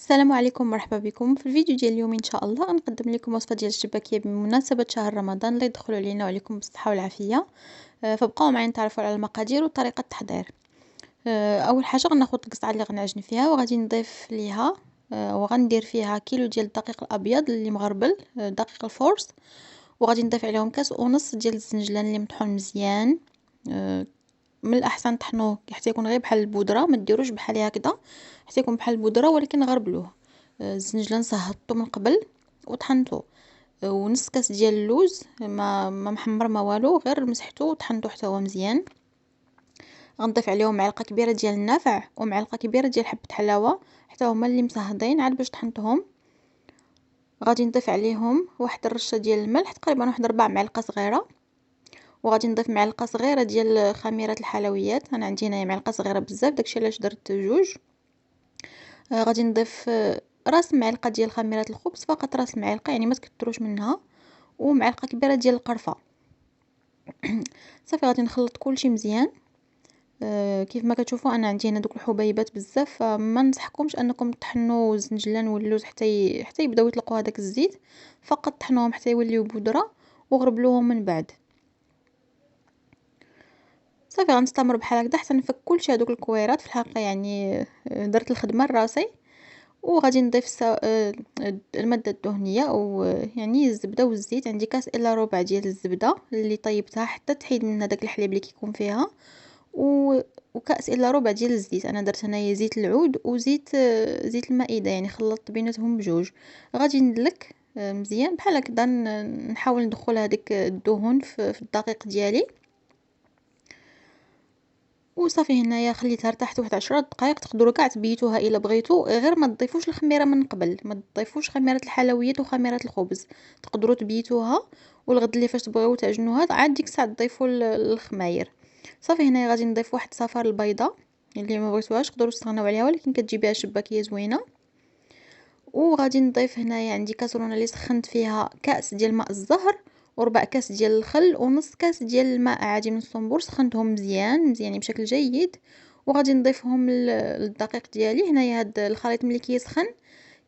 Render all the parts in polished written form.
السلام عليكم، مرحبا بكم في الفيديو ديال اليوم. ان شاء الله نقدم لكم وصفه ديال الشباكيه بمناسبه شهر رمضان. الله يدخلوا علينا وعليكم بالصحه والعافيه. فبقاو معايا نتعرفوا على المقادير وطريقه التحضير. اول حاجه غناخذ القصعه اللي غنعجن فيها وغادي نضيف ليها وغندير فيها كيلو ديال الدقيق الابيض اللي مغربل، دقيق الفورس. وغادي نضيف عليهم كاس ونص ديال الزنجلان اللي مطحون مزيان. من الاحسن طحنوه حتى يكون غير بحال البودره، ما ديروش بحال هكذا حتى يكون بحال البودره، ولكن غربلوه. الزنجلان صهدته من قبل وطحنته. ونص كاس ديال اللوز ما محمر ما والو، غير مسحته وطحنته حتى هو مزيان. غنضيف عليهم معلقه كبيره ديال النافع ومعلقه كبيره ديال حبه حلاوه حتى هما اللي مصهدين عاد باش طحنتهم. غادي نضيف عليهم واحد الرشه ديال الملح، تقريبا واحد 4 معالق صغيره. وغادي نضيف معلقه صغيره ديال خميره الحلويات، انا عندي هنايا معلقه صغيره بزاف، داكشي علاش درت جوج. غادي نضيف راس معلقه ديال خميره الخبز، فقط راس المعلقه يعني ما تكثروش منها. ومعلقه كبيره ديال القرفه. صافي غادي نخلط كلشي مزيان. كيف ما كتشوفوا انا عندي هنا دوك الحبيبات بزاف، فما نصحكمش انكم تطحنوا الزنجلان واللوز حتى يبداو يطلقوا هذاك الزيت. فقط طحنوهم حتى يوليو بودره وغربلوهم من بعد. صافي غنستمر بحال هكذا حتى نفك كلشي هذوك الكويرات. في الحقيقه يعني درت الخدمه لراسي. وغادي نضيف الماده الدهنيه او يعني الزبده والزيت. عندي كاس الا ربع ديال الزبده اللي طيبتها حتى تحيد من هذاك الحليب اللي كيكون فيها. وكاس الا ربع ديال الزيت. انا درت هنايا زيت العود وزيت زيت المائده، يعني خلطت بيناتهم بجوج. غادي ندلك مزيان بحال هكذا، نحاول ندخل هذيك الدهون في الدقيق ديالي. وصافي هنايا خليتها ارتاحت واحد 10 دقائق. تقدروا كاع تبيتوها الا بغيتو، غير ما تضيفوش الخميره من قبل، ما تضيفوش خميره الحلويات وخميره الخبز. تقدروا تبيتوها والغد اللي فاش تبغيو تعجنوها عاد ديك الساعه تضيفوا الخماير. صافي هنايا غادي نضيف واحد صفار البيضه، اللي ما بغيتوهاش تقدروا تستغناو عليها، ولكن كتجيبها شباكيه زوينه. وغادي نضيف هنايا عندي كاسرونه اللي سخنت فيها كاس ديال ماء الزهر وربع كاس ديال الخل ونص كاس ديال الماء عادي من الصنبور. سخنتهم مزيان مزيان بشكل جيد. وغادي نضيفهم للدقيق ديالي. هنايا هاد الخليط ملي كيسخن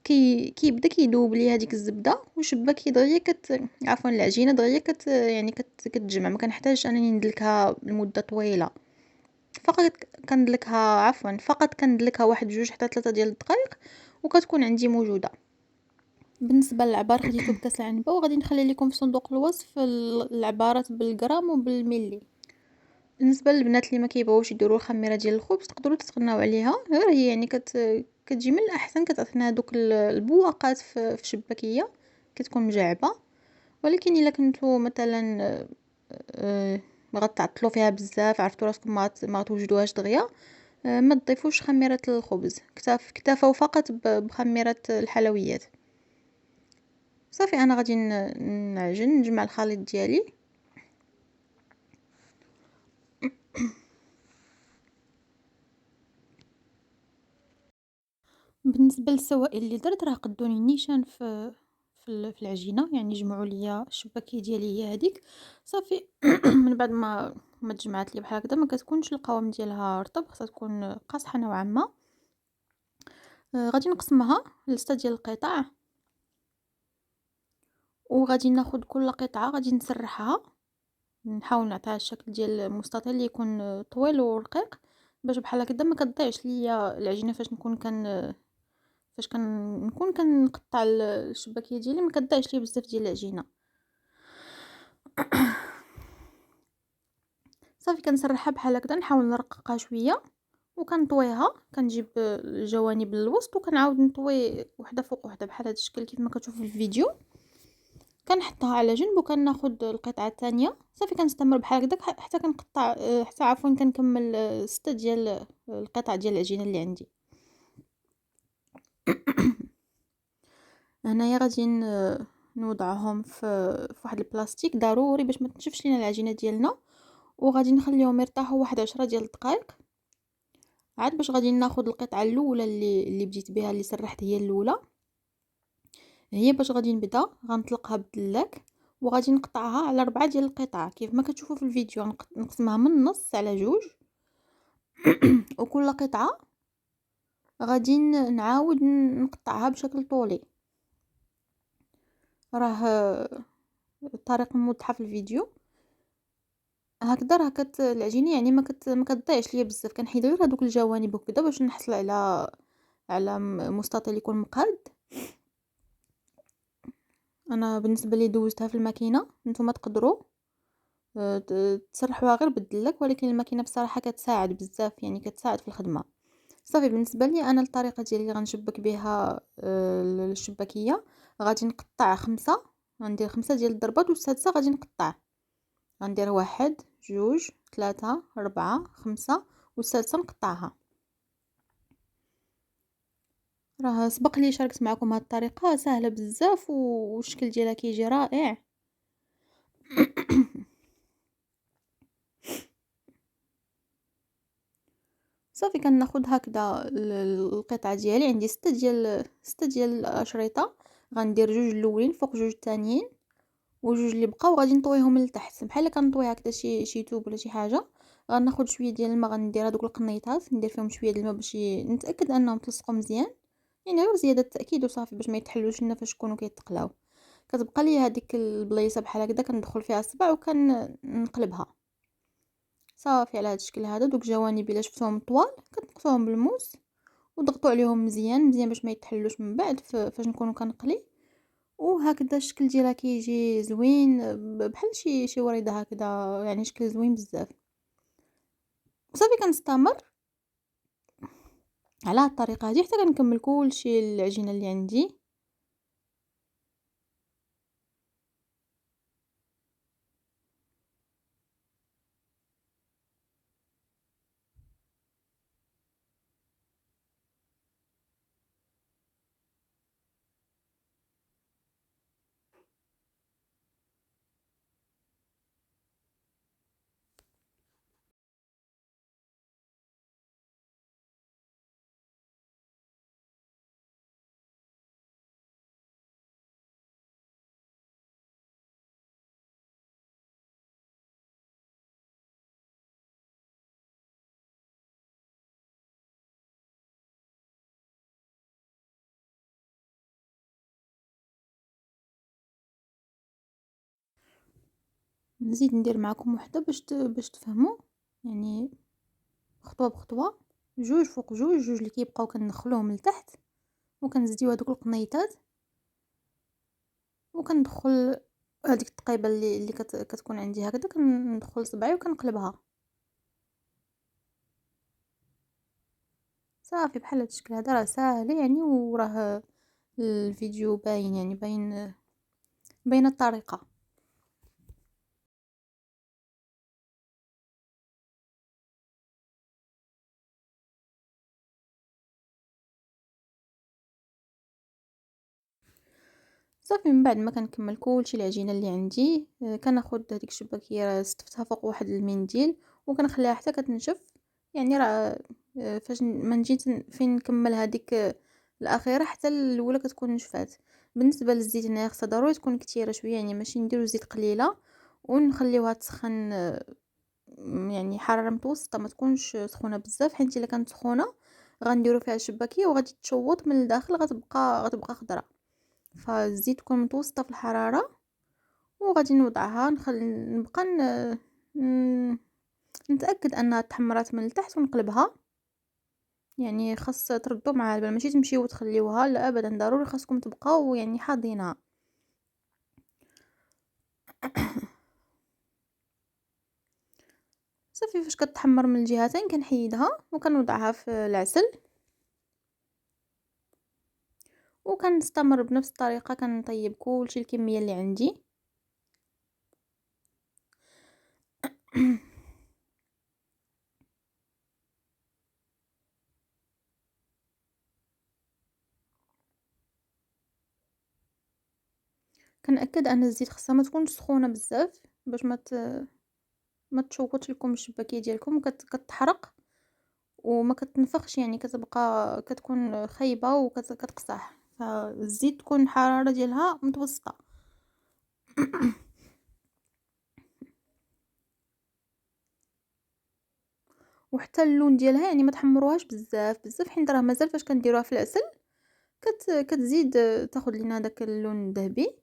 كيبدا كيذوب لي هذيك الزبده وشباكي دغيا عفوا العجينه دغيا يعني كتجمع. ما كنحتاجش انني ندلكها لمده طويله. فقط فقط كندلكها واحد جوج حتى 3 ديال الدقائق وكتكون عندي موجوده. بالنسبه للعبار خديته بكاس العنبه، وغادي نخلي لكم في صندوق الوصف العبارات بالغرام وبالملي. بالنسبه للبنات اللي ما كيبغوش يديروا الخميره ديال الخبز تقدروا تستغناو عليها، غير هي يعني كتجي من الاحسن كتعطينا دوك البواقات في الشباكيه، كتكون مجعبه. ولكن الا كنتو مثلا غتعطلوا فيها بزاف، عرفتوا راسكم ما توجدوهاش دغيا، ما تضيفوش خميره الخبز. اكتفوا فقط بخميره الحلويات. صافي انا غادي نجمع الخليط ديالي. بالنسبه للسوائل اللي درت راه قدوني نيشان في العجينه، يعني جمعوا ليا الشباكيه ديالي هي هذيك. صافي من بعد ما تجمعات لي بحال هكذا ما كتكونش القوام ديالها رطب، خاصها تكون قاصحه نوعا ما. غادي نقسمها ل6 ديال القطع. وغادي ناخذ كل قطعه غادي نسرحها، نحاول نعطيها الشكل ديال مستطيل اللي يكون طويل ورقيق، باش بحال هكذا ما كتضيعش ليا العجينه. فاش كنكون كنقطع الشباكيه ديالي ما كتضيعش لي بزاف ديال العجينه. صافي كنسرحها بحال هكذا، نحاول نرققها شويه وكنطويها. كنجيب الجوانب للوسط وكنعاود نطوي وحده فوق وحده بحال هذا الشكل كيف ما كتشوفوا في الفيديو. كنحطها على جنب وكناخذ القطعه الثانيه. صافي كنستمر بحال هكذا حتى كنقطع حتى عفوا كنكمل 6 ديال القطع ديال العجينه اللي عندي. هنايا غادي نوضعهم في واحد البلاستيك ضروري باش ما تنشفش لينا العجينه ديالنا. وغادي نخليهم يرتاحوا واحد 10 ديال الدقائق. عاد باش غادي ناخذ القطعه الاولى اللي بديت بها، اللي سرحت هي الاولى، هي باش غادي نبدا غنطلقها بالدلاك. وغادي نقطعها على 4 ديال القطع كيف ما كتشوفوا في الفيديو. نقسمها من النص على جوج. وكل قطعه غادي نعاود نقطعها بشكل طولي. راه الطريقه موضحه في الفيديو. هكذا راه العجينه يعني ما كتضيعش ليا بزاف. كنحيد غير هذوك الجوانب وكذا باش نحصل على مستطيل يكون مقاد. انا بالنسبه لي دوزتها في الماكينه. نتوما تقدروا تسرحوها غير بالدلك، ولكن الماكينه بصراحه كتساعد بزاف، يعني كتساعد في الخدمه. صافي بالنسبه لي انا الطريقه ديالي اللي غنشبك بها الشباكيه، غادي نقطع 5. غندير 5 ديال الضربات والسادسه غادي نقطع. غندير 1 2 3 4 5 والسادسه نقطعها. راه سبق لي شاركت معكم هاد الطريقه سهله بزاف والشكل ديالها كيجي رائع. صافي كناخد هكذا القطعه ديالي. عندي 6 ديال الاشرطه. غندير 2 الاولين فوق 2 الثانيين وجوج اللي بقاو غادي نطويهم لتحت بحال كنطوي هكذا شي توب ولا شي حاجه. غناخد شويه ديال الماء، غندير هذوك القنيطات ندير فيهم شويه ديال الماء باش نتاكد انهم تلصقوا مزيان، يعني غير زياده التاكيد وصافي باش ما يتحلوش لنا فاش يكونوا كيتقلاو. كتبقى لي هذيك البليصه بحال هكذا كندخل فيها الصبع وكنقلبها. صافي على هذا الشكل هذا. دوك جوانب الا شفتوهم طوال كتنقصوهم بالموس وضغطوا عليهم مزيان مزيان باش ما يتحلوش من بعد فاش نكونوا كنقلي. وهكذا الشكل ديالها كيجي زوين بحال شي وريده هكذا، يعني شكل زوين بزاف. وصافي كنستمر على هاد الطريقه هذه حتى كنكمل كلشي العجينه اللي عندي. نزيد ندير معكم وحده باش تفهموا، يعني خطوه بخطوه. 2 فوق 2 اللي كيبقاو كندخلوهم لتحت وكنزيديو هذوك القنيطات وكندخل هذيك التقيبه اللي كتكون عندي هكذا كندخل صبعي وكنقلبها. صافي بحال هذا الشكل هذا راه ساهل يعني، وراه الفيديو باين، يعني باين الطريقه. صافي من بعد ما كنكمل كلشي العجينه اللي عندي كناخد هذيك الشباكيه ستفتها فوق واحد المنديل وكنخليها حتى كتنشف. يعني راه فاش ما نجي فين نكمل هذيك الاخيره حتى الاولى كتكون نشفات. بالنسبه للزيت هنايا خصها ضروري تكون كثيره شويه، يعني ماشي نديرو زيت قليله ونخليوها تسخن يعني حراره متوسطه، ما تكونش سخونه بزاف، حيت الا كانت سخونه غنديرو فيها الشباكيه وغادي تشوط من الداخل، غتبقى خضره. فالزيت تكون متوسطه في الحراره وغادي نوضعها نبقى نتاكد انها تحمرات من التحت ونقلبها. يعني خاص تردوا مع البال، ماشي تمشيو وتخليوها، لا ابدا، ضروري خاصكم تبقاو يعني حاضينها. صافي فاش كتحمر من الجهتين كنحيدها وكنوضعها في العسل وكنستمر بنفس الطريقه. كنطيب كلشي الكميه اللي عندي. كنأكد ان الزيت خاصها ما تكونش سخونه بزاف باش ما تشوطش لكم الشباكيه ديالكم كتحرق وما كتنفخش، يعني كتبقى كتكون خايبه وكتقصح. فالزيت تكون الحراره ديالها متوسطه. وحتى اللون ديالها يعني ما تحمروهاش بزاف بزاف، حيت راه مازال فاش كنديروها في العسل كتزيد تاخذ لينا داك اللون الذهبي.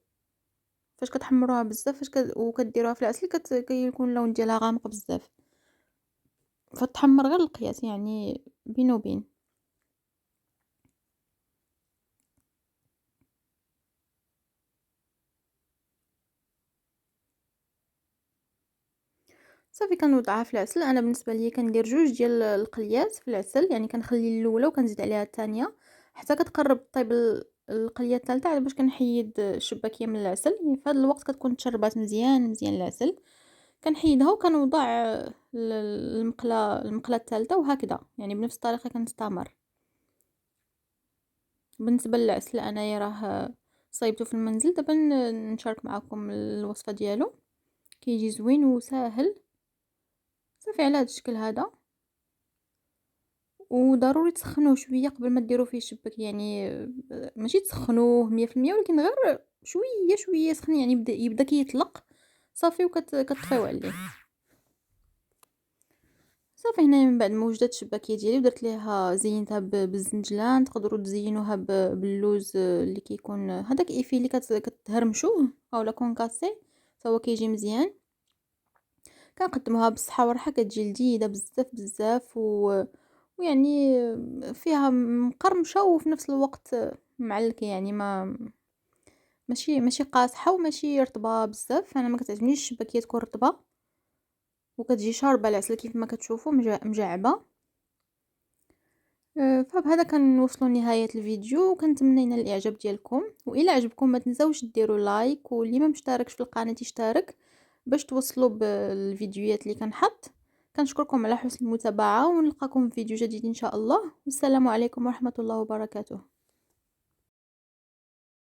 فاش كتحمروها بزاف وكديروها في العسل كيكون اللون ديالها غامق بزاف، فتحمر غير القياس يعني بين وبين. صافي كنوضعها في العسل. انا بالنسبه ليا كندير جوج ديال القليات في العسل، يعني كنخلي الاولى وكنزيد عليها الثانيه حتى كتقرب طيب القليه الثالثه، على باش كنحيد الشباكيه من العسل. يعني في هذا الوقت كتكون تشربات مزيان مزيان العسل، كنحيدها وكنوضع المقله الثالثه، وهكذا يعني بنفس الطريقه كنستمر. بالنسبه للعسل انايا راه صايبته في المنزل، دابا نشارك معكم الوصفه ديالو. كيجي زوين وساهل. صافي على هذا الشكل هذا، وضروري تسخنوه شويه قبل ما ديروا فيه الشباك. يعني ماشي تسخنوه 100%، ولكن غير شويه شويه سخن، يعني يبدا كيطلق صافي كتطفيو عليه. صافي هنايا من بعد ما وجدت الشباكيه ديالي ودرت ليها زينتها بالزنجلان. تقدروا تزينوها باللوز اللي كيكون هذاك ايفي اللي كتهرمشوه اولا كونكاسي، هو كيجي مزيان. كنقدموها بالصحه والراحه، كتجي لذيذه بزاف بزاف ويعني فيها مقرمشه وفي نفس الوقت معلكه، يعني ماشي قاصحه وماشي رطبه بزاف. انا ما كتعجبنيش الشباكيه تكون رطبه، وكتجي شاربه العسل كيف ما كتشوفوا مجعبه. فبهذا كنوصلوا لنهايه الفيديو، وكنتمنى ينال الاعجاب ديالكم. والى عجبكم ما تنساوش ديروا لايك، واللي ما مشتركش في القناه يشترك باش توصلوا بالفيديوهات اللي كنحط. كنشكركم على حسن المتابعه، ونلقاكم في فيديو جديد ان شاء الله. والسلام عليكم ورحمه الله وبركاته.